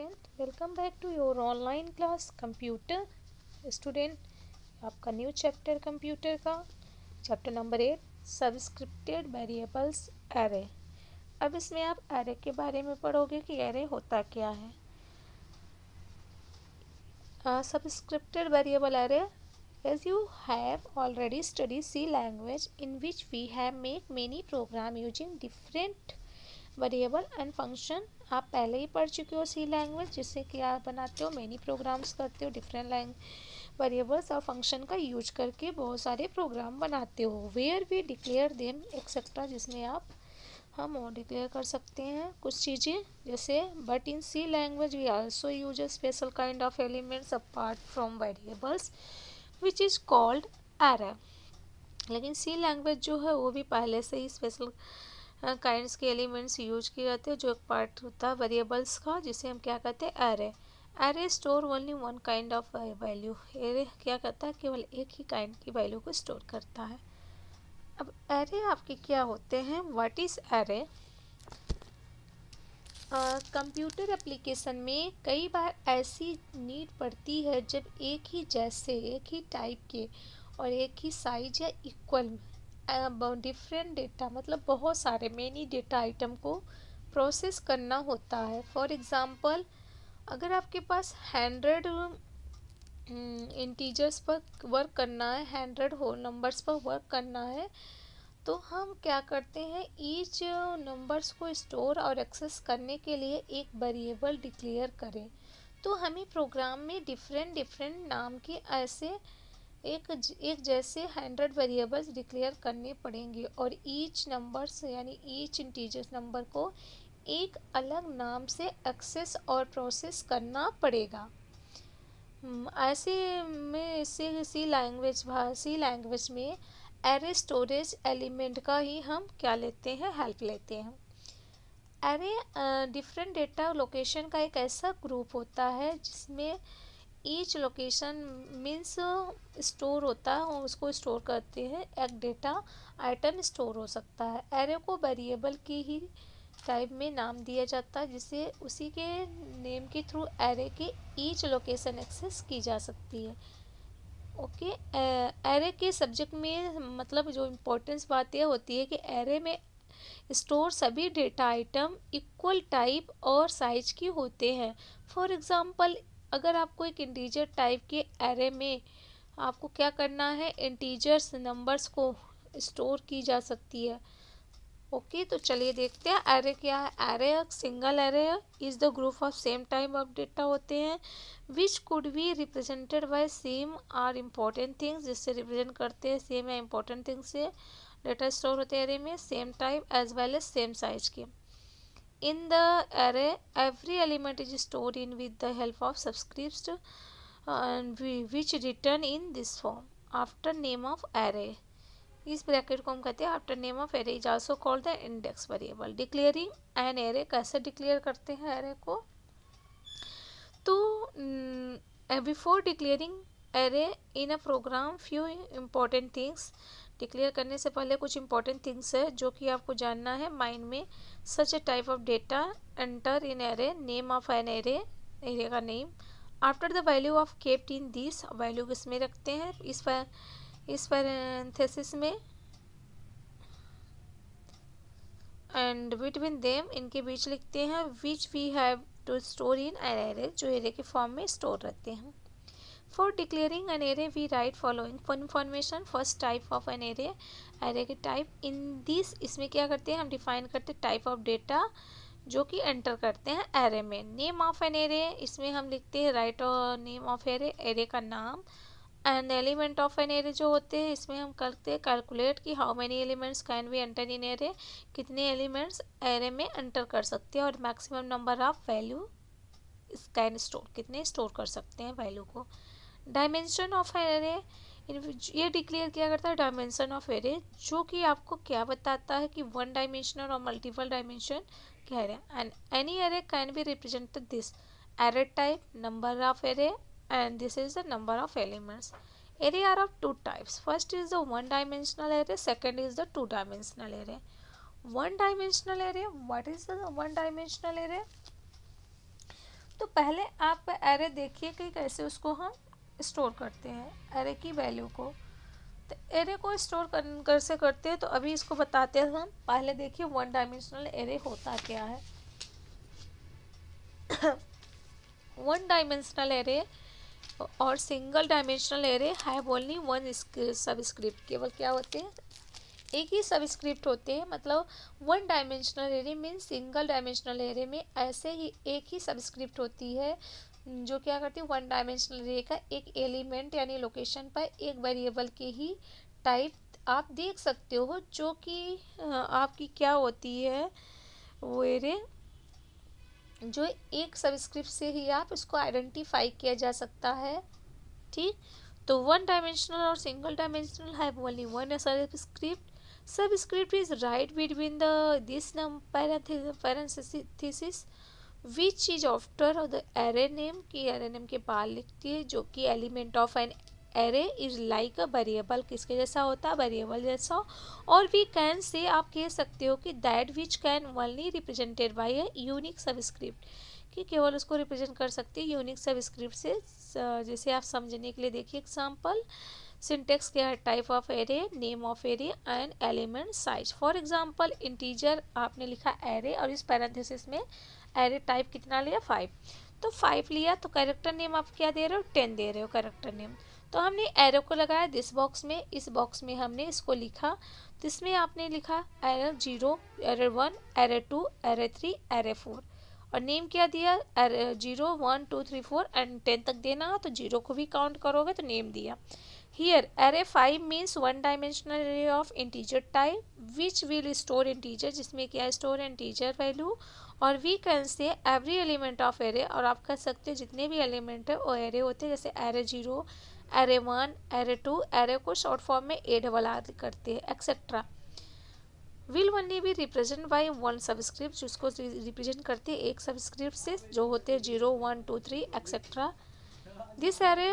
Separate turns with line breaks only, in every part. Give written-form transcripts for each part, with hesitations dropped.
Student, welcome back to your online class computer. Student, आपका new chapter computer का chapter number 8 subscripted variables array. अब इसमें आप array के बारे में पढ़ोगे कि एरे होता क्या है। Subscripted variable array, as you have already studied C language in which we have make many program using different variable and function. आप पहले ही पढ़ चुके हो सी लैंग्वेज, जिससे कि आप बनाते हो मैनी प्रोग्राम्स करते हो डिफरेंट वेरिएबल्स और फंक्शन का यूज करके बहुत सारे प्रोग्राम बनाते हो। Where we declare them etcetera, जिसमें हम और डिक्लेयर कर सकते हैं कुछ चीज़ें जैसे but in C language we also use a special kind of elements apart from variables which is called array. लेकिन सी लैंग्वेज जो है वो भी पहले से ही स्पेशल काइंड्स के एलिमेंट्स यूज किए जाते हैं, जो एक पार्ट होता है वेरिएबल्स का, जिसे हम क्या कहते हैं array. Array store only one kind of value. Array क्या करता है, केवल एक ही काइंड की वैल्यू को स्टोर करता है। अब एरे आपके क्या होते हैं, what is array. Computer application में कई बार ऐसी नीड पड़ती है जब एक ही टाइप के और एक ही साइज या इक्वल डिफरेंट डेटा, मतलब बहुत सारे मेनी डेटा आइटम को प्रोसेस करना होता है। फॉर एग्ज़ाम्पल, अगर आपके पास 100 इंटीजर्स पर वर्क करना है, 100 होल नंबर्स पर वर्क करना है, तो हम क्या करते हैं, ईच नंबर्स को स्टोर और एक्सेस करने के लिए एक वेरिएबल डिक्लेयर करें। तो हमें प्रोग्राम में डिफरेंट नाम के ऐसे एक जैसे 100 वेरिएबल्स डिक्लेयर करने पड़ेंगे और ईच नंबर्स यानी ईच इंटीजर नंबर को एक अलग नाम से एक्सेस और प्रोसेस करना पड़ेगा। ऐसे में इससे सी लैंग्वेज में एरे स्टोरेज एलिमेंट का ही हम क्या लेते हैं, हेल्प लेते हैं। एरे डिफरेंट डेटा लोकेशन का एक ऐसा ग्रुप होता है जिसमें ईच लोकेशन मीन्स स्टोर होता है और उसको स्टोर करते हैं एक डेटा आइटम स्टोर हो सकता है। एरे को वेरिएबल की ही टाइप में नाम दिया जाता है, जिसे उसी के नेम के थ्रू एरे के ईच लोकेशन एक्सेस की जा सकती है। ओके, एरे के सब्जेक्ट में मतलब जो इम्पोर्टेंस बात यह होती है कि एरे में स्टोर सभी डेटा आइटम इक्वल टाइप और साइज की होते हैं। फॉर एग्जांपल, अगर आपको एक इंटीजर टाइप के एरे में आपको क्या करना है, इंटीजर्स नंबर्स को स्टोर की जा सकती है। ओके, तो चलिए देखते हैं एरे क्या है। Array single array is the group of same type of data होते हैं which could be represented by same or important things, जिससे रिप्रेजेंट करते हैं सेम या इम्पोर्टेंट थिंग्स से डेटा स्टोर होते हैं एरे में, same type as well as same size के। In the array, every element is stored in with the help of subscripts which written in this form after name of array. इस bracket को हम कहते हैं after name of array is also called the index variable. Declaring an array, कैसे declare करते हैं array को, तो before declaring array in a program few important things. Declare करने से पहले कुछ इंपॉर्टेंट थिंग्स है जो कि आपको जानना है माइंड में। Such a type of data enter in array, name of an array, array का name, after the value of kept in this, value किसमें रखते हैं इस पैरेंथेसिस में, एंड बिटवीन देम, इनके बीच लिखते हैं, which we have to store in an array, जो एरे के फॉर्म में स्टोर रहते हैं। For declaring an array, we write following information. First type of an array, array के type in this, इसमें क्या करते हैं, हम डिफाइन करते हैं टाइप ऑफ डेटा जो कि एंटर करते हैं एरे में। नेम ऑफ एन एरे, इसमें हम लिखते हैं write name of array, array का नाम। And element of an array जो होते हैं, इसमें हम करते हैं कैलकुलेट कि how many elements can be enter in array, कितने एलिमेंट्स एरे में एंटर कर सकते हैं, और maximum number of value can store, कितने स्टोर कर सकते हैं वैल्यू को। डायमेंशन ऑफ एरे, ये डिक्लेयर किया करता है डायमेंशन ऑफ एरे, जो कि आपको क्या बताता है कि वन डायमेंशनल और मल्टीपल डायमेंशन क्या है। And any array can be represented this array type, number of array, and this is the number of elements. Array are of two types, first is the one dimensional array, second is the two dimensional array. One dimensional array, what is the one dimensional array, तो पहले आप array देखिए कि कैसे उसको हम store करते हैं एरे की वैल्यू को। तो एरे को स्टोर कैसे करते हैं, तो अभी इसको बताते हैं हम। पहले देखिए वन डायमेंशनल एरे होता क्या है। वन डायमेंशनल एरे और single dimensional array have only one subscript. केवल क्या होते हैं, एक ही सबस्क्रिप्ट होते हैं। मतलब one dimensional array mean single dimensional array में ऐसे ही एक ही सबस्क्रिप्ट होती है जो क्या करती है, वन डायमेंशनल एरे का एक एलिमेंट यानी लोकेशन पर एक वेरिएबल के ही टाइप आप देख सकते हो, जो कि आपकी क्या होती है वो एरे, जो एक सबस्क्रिप्ट से ही आप इसको आइडेंटिफाई किया जा सकता है। ठीक, तो वन डायमेंशनल और single dimensional have only one subscript. Subscript is right between this parenthesis which is after the array name की array name के बाद लिखती है, जो कि element of an array is like a variable। किसके जैसा होता है, वेरिएबल जैसा। और we can say आप कह सकते हो कि that which can only represented by a unique subscript, कि केवल उसको रिप्रेजेंट कर सकती है यूनिक सबस्क्रिप्ट से। जैसे आप समझने के लिए देखिए एग्जांपल। सिंटेक्स क्या है, type of array, name of array and element size. For example integer आपने लिखा एरे और इस पैरेंथेसिस में एरे टाइप कितना लिया, 5। तो 5 लिया, तो कैरेक्टर नेम आप क्या दे रहे हो, 10 दे रहे हो कैरेक्टर नेम। तो हमने एरे को लगाया दिस बॉक्स में, इस बॉक्स में हमने इसको लिखा। तो इसमें आपने लिखा array 0, array 1, array 2, array 3, array 4 और नेम क्या दिया, 0, 1, 2, 3, 4 एंड 10 तक देना। तो 0 को भी काउंट करोगे तो नेम दिया। Here array 5 means one dimensional array of integer type which will store integer, जिसमें क्या store integer value। और we can say every element of array, और आप कह सकते हैं जितने भी एलिमेंट है वो एरे होते हैं। जैसे एरे 0, एरे 1, एरे 2, एरे को शॉर्ट फॉर्म में ARR करते हैं etcetera. Will only be represent by one subscript, जिसको रिप्रेजेंट करते हैं एक सबस्क्रिप्ट से, जो होते हैं 0, 1, 2, 3 etcetera. This array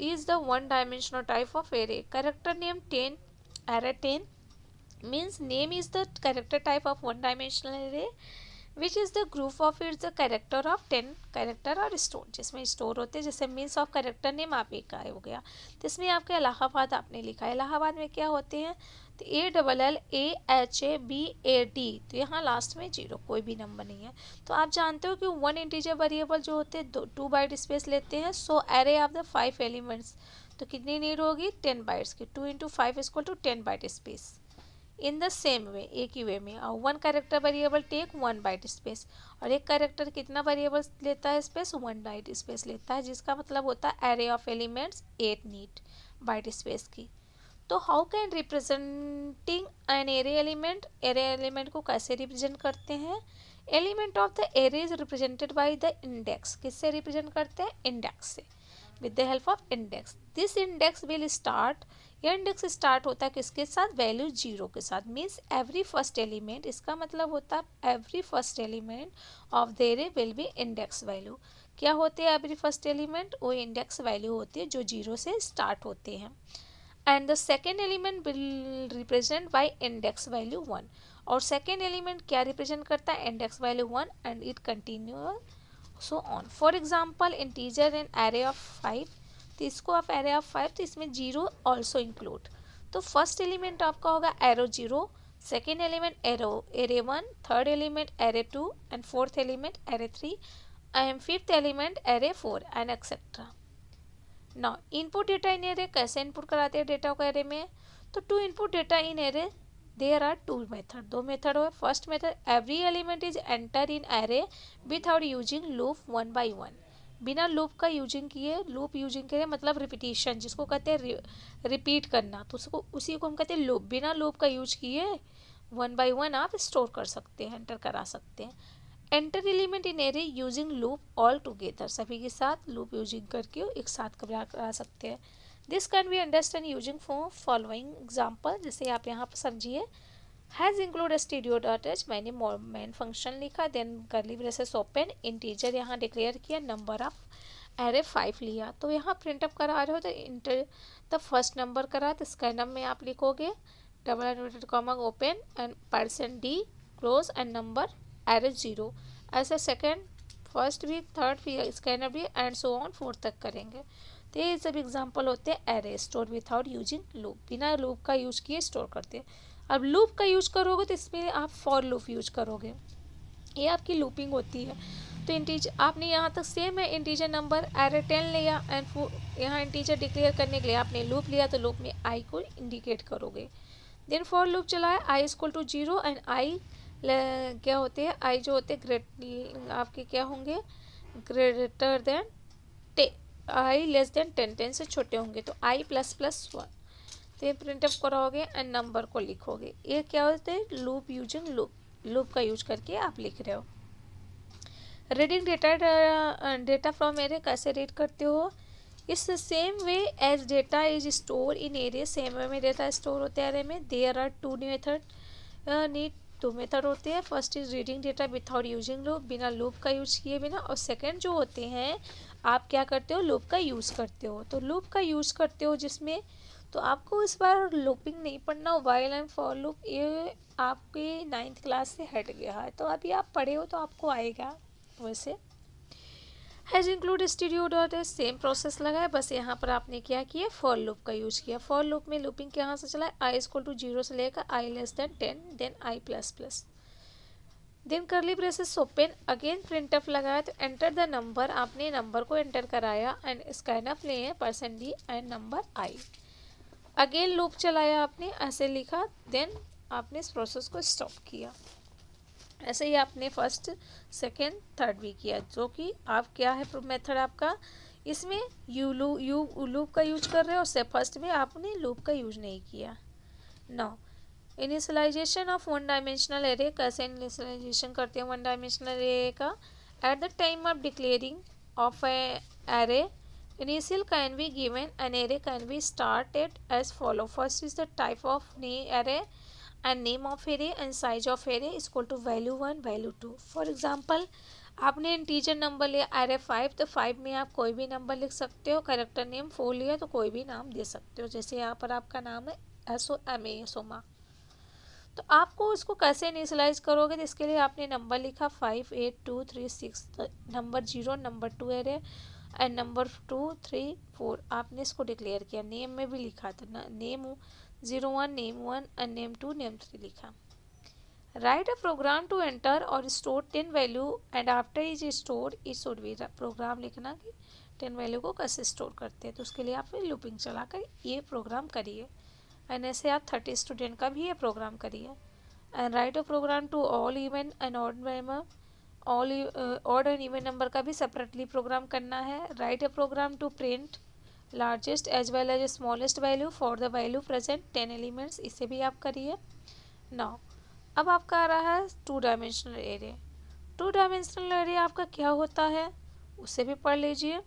is the one dimensional type of array. Character name 10, array 10 means name is the character type of one dimensional array which is the group of its the character of 10 character और store, जिसमें store होते हैं। जैसे means of character name आप एक का हो गया, तो इसमें आपके इलाहाबाद आपने लिखा है। इलाहाबाद में क्या होते हैं, तो ALLAHABAD, तो यहाँ लास्ट में 0, कोई भी नंबर नहीं है। तो आप जानते हो कि वन इंटीजर वेरिएबल जो होते हैं 2 बाइट स्पेस लेते हैं। सो एरे ऑफ द 5 एलिमेंट्स, तो कितनी नीड होगी, 10 बाइट्स की। 2 × 5 = 10 byte space. In the same way, एक ही वे में। और one character variable take 1 byte space, और एक कैरेक्टर कितना वेरिएबल लेता है स्पेस, 1 बाइट स्पेस लेता है, जिसका मतलब होता है array of elements 8 need byte space की। तो how can representing an array element, array element को कैसे रिप्रेजेंट करते हैं। Element of the array is represented by the index, किससे रिप्रेजेंट करते हैं, इंडेक्स से, with the help of index. This index will start, यह इंडेक्स स्टार्ट होता है किसके साथ, वैल्यू 0 के साथ। मीन्स एवरी फर्स्ट एलिमेंट, इसका मतलब होता है every first element of the array will be index value. क्या होते हैं एवरी फर्स्ट एलिमेंट, वो इंडेक्स वैल्यू होती है जो 0 से स्टार्ट होते हैं। And the second element will represent by index value 1, और सेकेंड एलिमेंट क्या रिप्रेजेंट करता है, index value 1 and it continue so on. For example integer in array of 5, तो इसको आप एरे ऑफ 5, तो इसमें 0 ऑल्सो इंक्लूड। तो फर्स्ट एलिमेंट आपका होगा array 0, second element array 1, third element array 2 and fourth element array 3 and fifth element array 4 and etcetera. Now input data in array, कैसे input कराते हैं डेटा को एरे में, तो to input data in array there are 2 method, 2 method है। First method, every element is enter in array without using loop 1 by 1, बिना loop का using किए। लूप यूजिंग के मतलब रिपीटिशन, जिसको कहते हैं रिपीट करना, तो उसको उसी को हम कहते हैं लूप। बिना लूप का यूज किए 1 by 1 आप स्टोर कर सकते हैं, एंटर करा सकते हैं। Enter element in array using loop all together, सभी के साथ लूप यूजिंग करके एक साथ करा सकते हैं। This can be understand using following example, जैसे आप यहाँ पर समझिए। हैज़ इंक्लूड stdio.h, मैंने मेन फंक्शन लिखा, then curly braces open, integer यहाँ डिक्लेयर किया, नंबर ऑफ एरे 5 लिया। तो यहाँ प्रिंटअप करा रहे हो तो इंटर द फर्स्ट नंबर करा, तो स्कैनम में आप लिखोगे double inverted comma open and %d close and number array 0। ऐसे second first week, third week, scanner week and so on 4 तक करेंगे। तो ये सब एग्जांपल होते हैं array store without using loop, बिना लूप का यूज किए स्टोर करते हैं। अब लूप का यूज करोगे तो इसमें आप फॉर लूप यूज करोगे, ये आपकी लूपिंग होती है। तो इंटीजर आपने यहाँ तक सेम है, इंटीजर नंबर एरे 10 लिया एंड यहाँ इंटीजर डिक्लेयर करने के लिए आपने लूप लिया, तो लूप में आई को इंडिकेट करोगे। देन फॉर लूप चलाए I equal to 0 and I क्या होते हैं, आई जो होते हैं आपके क्या होंगे, ग्रेटर देन 10, आई लेस देन 10 से छोटे होंगे, तो आई प्लस प्लस 1। तो ये प्रिंट अप कराओगे एंड नंबर को लिखोगे। ये क्या होते हैं, लूप यूजिंग लूप, लूप का यूज करके आप लिख रहे हो। रीडिंग डेटा फ्रॉम एरे कैसे रीड करते हो, इस same way as data is store in array, same way में डेटा स्टोर होते हैं एरे में। देयर आर टू मेथड होते हैं। First is reading data without using loop, बिना लूप का यूज किए बिना, और सेकंड जो होते हैं आप क्या करते हो, लूप का यूज़ करते हो। तो लूप का यूज़ करते हो जिसमें, तो आपको इस बार लूपिंग नहीं पढ़ना, वाइल एंड फॉर लूप ये आपके 9th क्लास से हट गया है, तो अभी आप पढ़े हो तो आपको आएगा। वैसे हैज़ इंक्लूड स्टीरियो डॉट है, सेम प्रोसेस लगा है, बस यहाँ पर आपने क्या किया, फॉर लूप का यूज़ किया। फॉर लूप में लूपिंग कहाँ से चला है, आई इक्वल टू 0 से लेकर I less than 10, then I plus plus, then curly braces open, again printf लगाया, तो एंटर द नंबर, आपने नंबर को एंटर कराया एंड स्कैनअप लिए %d and number I. Again loop चलाया आपने, ऐसे लिखा, देन आपने इस प्रोसेस को स्टॉप किया। ऐसे ही आपने फर्स्ट सेकेंड थर्ड भी किया, जो कि आप क्या है मेथड आपका, इसमें यू लूप का यूज कर रहे हो, और फर्स्ट में आपने लूप का यूज नहीं किया। Now initialization of one dimensional array, कैसे इनिशियलाइजेशन करते हैं वन डायमेंशनल एरे का, at the time of declaring of a array initial can be given, an array can be started as follow, first is the type of array and name of array and size of array is equal to value 1 value 2। for example आपने integer number लिया array 5, तो 5 में आप कोई भी number लिख सकते हो, कैरेक्टर नेम 4 लिया तो कोई भी नाम दे सकते हो, जैसे यहाँ पर आपका नाम है SOMA सोमा। तो आपको इसको कैसे इनिशियलाइज करोगे, तो इसके लिए आपने नंबर लिखा 5 8 2 3 6, number 0 number 2 array and number 2 3 4 आपने इसको डिक्लेयर किया। नेम में भी लिखा था ना, name 01 name 1 and name 2 name 3 लिखा। Write a program to enter और store 10 value and after is store it should be, program लिखना कि 10 वैल्यू को कैसे स्टोर करते हैं, तो उसके लिए आपने लूपिंग चलाकर ये प्रोग्राम करिए। एंड ऐसे आप 30 स्टूडेंट का भी ये प्रोग्राम करिए। And write a program to all even and odd number, all odd and even number का भी सेपरेटली प्रोग्राम करना है। Write a program to print largest as well as smallest value for the value present 10 elements, इसे भी आप करिए। Now अब आपका आ रहा है 2 डायमेंशनल एरे। 2 डायमेंशनल एरे आपका क्या होता है उसे भी पढ़ लीजिए।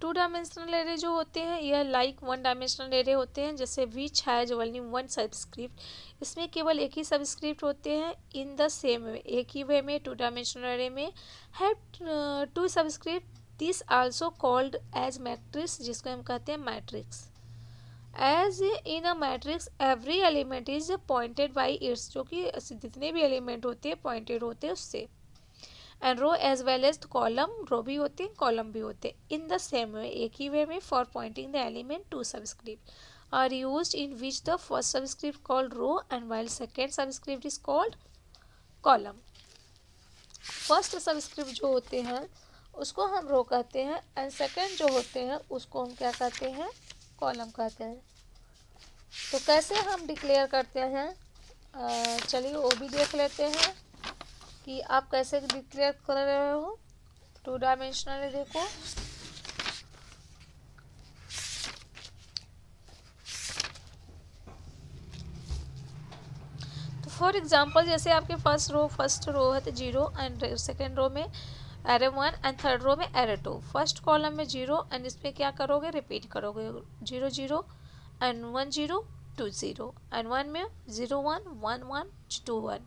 2 डायमेंशनल एरे जो होते हैं यह लाइक 1 डायमेंशनल एरे होते हैं, जैसे विच हैज ओनली 1 सबस्क्रिप्ट, इसमें केवल एक ही सबस्क्रिप्ट होते हैं। इन द सेम वे, एक ही वे में 2 डायमेंशनल एरे में have 2 subscript, this also called as matrix, जिसको हम कहते हैं matrix. As in a matrix every element is pointed by its, जो कि जितने भी एलिमेंट होते हैं पॉइंटेड होते हैं उससे। And row as well as column, row भी होते हैं कॉलम भी होते हैं। इन द सेम वे, एक ही वे में, for pointing the element 2 subscript are used in which the first subscript called row and while second subscript is called column. First subscript जो होते हैं उसको हम रो कहते हैं एंड सेकेंड जो होते हैं उसको हम क्या कहते हैं, कॉलम कहते हैं। तो कैसे हम डिक्लेयर करते हैं, चलिए वो भी देख लेते हैं कि आप कैसे डिक्लेयर कर रहे हो 2 डायमेंशनल एरे को। तो फॉर एग्जांपल जैसे आपके फर्स्ट रो है तो 0 एंड सेकेंड रो में एरे 1 एंड थर्ड रो में एरे 2, फर्स्ट कॉलम में 0 एंड इस पर क्या करोगे, रिपीट करोगे 0 0 एंड 1 0 2 0 एंड 1 में 0 1 1 1 2 1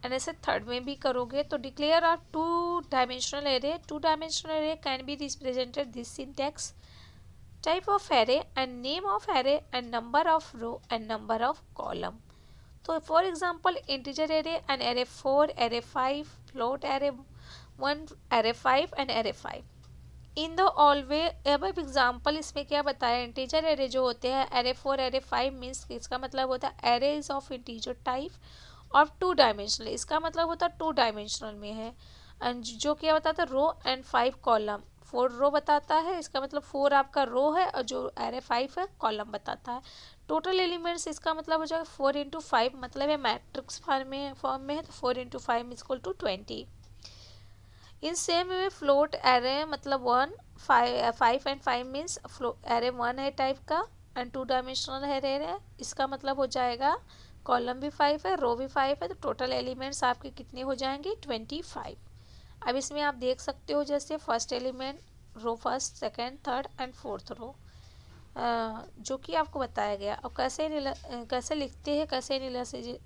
एंड ऐसे थर्ड में भी करोगे। तो declare are 2 dimensional array. 2 dimensional array can be represented this syntax, type of array and name of array and number of row and number of column. तो for example integer array and array 4 array 5 float array one array 5 and array 5 in the always अब example इसमें क्या बताया, integer array जो होते हैं array 4 array 5 means इसका मतलब होता है array is of integer type और 2 डायमेंशनल, इसका मतलब होता है 2 डायमेंशनल में है। एंड जो क्या बताता है रो एंड 5 कॉलम, 4 रो बताता है, इसका मतलब 4 आपका रो है और जो एरे 5 है कॉलम बताता है। टोटल एलिमेंट्स इसका मतलब हो जाएगा 4 इंटू 5, मतलब है मैट्रिक्स फॉर्म में है तो 4 into 5 is equal to 20। In same way float array मतलब 1 5 एंड 5 मीन्स एरे 1 है टाइप का एंड 2 डायमेंशनल है एरे, इसका मतलब हो जाएगा कॉलम भी 5 है रो भी 5 है, तो टोटल एलिमेंट्स आपके कितने हो जाएंगे 25। अब इसमें आप देख सकते हो जैसे first element row first second third and fourth row जो कि आपको बताया गया। और कैसे लिखते हैं, कैसे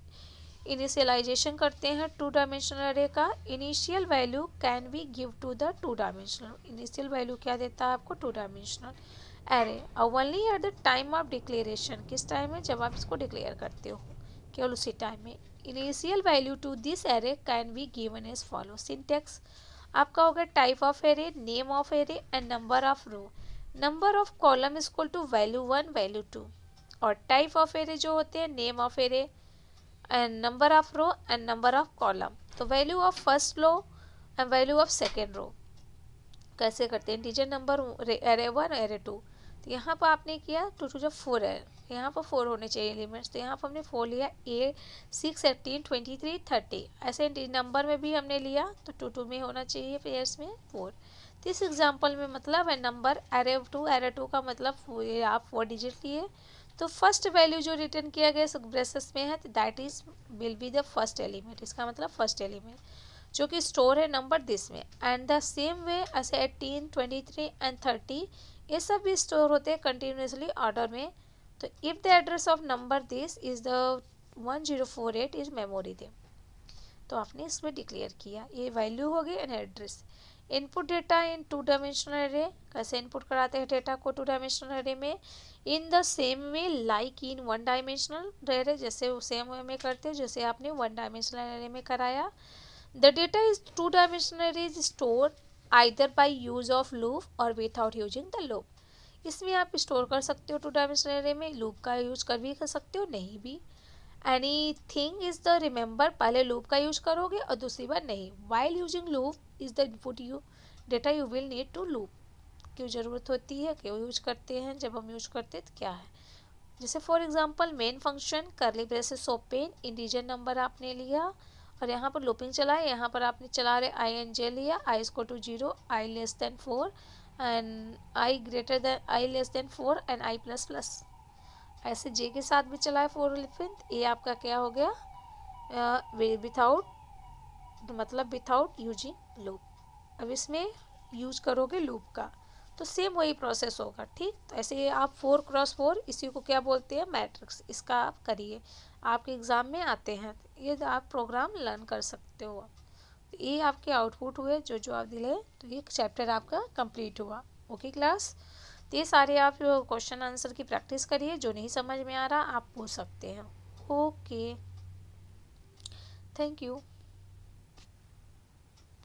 इनिशियलाइजेशन करते हैं 2 डायमेंशनल एरे का। Initial value can be give to the 2 dimensional, initial value क्या देता है आपको 2 डायमेंशनल एरे। और only at the time of declaration, किस टाइम में, जब आप इसको डिक्लेयर करते हो, केवल उसी टाइम में। Initial value to this array can be given as follow. Syntax आपका होगा type of array, name of array and number of row. Number of column is equal to value 1 value 2, और type of array जो होते हैं name of array and number of row and number of column. तो value of first row and value of second row कैसे करते हैं, integer number array 1 array 2, तो यहाँ पर आपने किया 2 2 जब 4 है, यहाँ पर 4 होने चाहिए एलिमेंट्स, तो यहाँ पर हमने 4 लिया 8 6 18 23 30, ऐसे नंबर में भी हमने लिया तो 2 2 में होना चाहिए पेयर्स में 4। तो इस एग्जाम्पल में मतलब है नंबर एरे 2 का मतलब आप 4 डिजिट लिए, तो फर्स्ट वैल्यू जो रिटर्न किया गया ब्रेसेस में है that is will be the first element, इसका मतलब फर्स्ट एलिमेंट जो कि स्टोर है नंबर दिस में। एंड द सेम वे ऐसे 18 23 एंड 30 ये सब भी स्टोर होते हैं कंटिन्यूसली ऑर्डर में। तो if the address of number this is the 1048 is memory दे, तो आपने इसमें डिक्लेयर किया, ये वैल्यू हो गई and address. Input data in 2 dimensional array, कैसे इनपुट कराते हैं डेटा को 2 डायमेंशनल एरे में, in the same way like in 1 dimensional array, जैसे सेम वे में करते हैं जैसे आपने 1 डायमेंशनल एरे में कराया। The data is 2 dimensional array is store either by use of loop और विदाउट यूजिंग द लूप। इसमें आप स्टोर कर सकते हो 2 डायमेंशनल एरे में, लूप का यूज कर सकते हो, नहीं भी। Any thing is the remember, पहले लूप का यूज करोगे और दूसरी बार नहीं। While using loop is the input you data you will need to loop, क्यों ज़रूरत होती है, क्यों यूज करते हैं, जब हम यूज करते हैं तो क्या है। जैसे फॉर एग्जांपल मेन फंक्शन करली ब्रेसेस ओपन, इंटीजर नंबर आपने लिया और यहाँ पर लूपिंग चलाए, यहाँ पर आपने चला रहे आई एन जे लिया, I is to 0, I less than 4 and I greater than I less than 4 and I plus plus, ऐसे जे के साथ भी चलाए 4 लिफिन, ये आपका क्या हो गया विथाउट, मतलब विथाउट यूजिंग लूप। अब इसमें यूज करोगे लूप का तो सेम वही प्रोसेस होगा, ठीक। तो ऐसे आप 4x4 इसी को क्या बोलते हैं मैट्रिक्स, इसका आप करिए, आपके एग्ज़ाम में आते हैं, ये आप प्रोग्राम लर्न कर सकते हो। तो ये आपके आउटपुट हुए जो आप दिले, तो ये चैप्टर आपका कंप्लीट हुआ। ओके क्लास, तो ये सारे आप क्वेश्चन आंसर की प्रैक्टिस करिए, जो नहीं समझ में आ रहा आप पूछ सकते हैं। Okay, thank you.